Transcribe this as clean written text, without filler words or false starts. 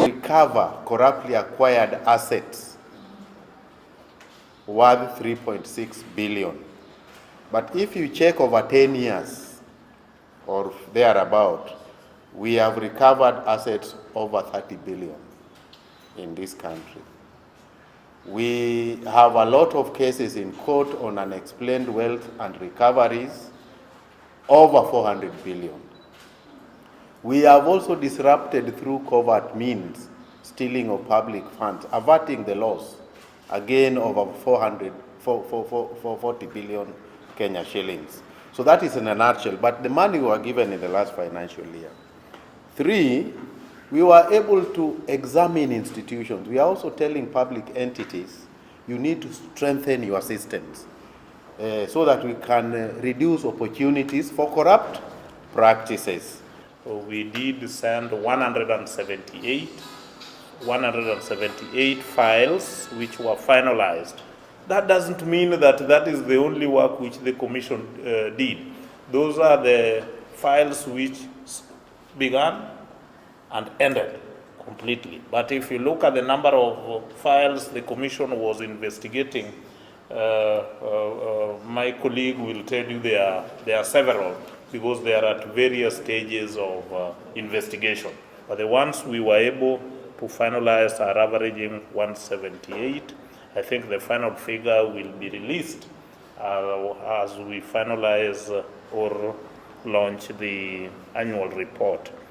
recover corruptly acquired assets worth 3.6 billion. But if you check over 10 years or thereabout, we have recovered assets over 30 billion in this country. We have a lot of cases in court on unexplained wealth and recoveries, over 400 billion. We have also disrupted through covert means stealing of public funds, averting the loss, again over 40 billion Kenya shillings. So that is in a nutshell, but the money we were given in the last financial year. 3, we were able to examine institutions. We are also telling public entities, you need to strengthen your systems so that we can reduce opportunities for corrupt practices. We did send 178 files which were finalized. That doesn't mean that that is the only work which the commission did. Those are the files which began and ended completely. But if you look at the number of files the commission was investigating, my colleague will tell you there are several, because they are at various stages of investigation. But the ones we were able to finalize are averaging 178. I think the final figure will be released as we finalize or launch the annual report.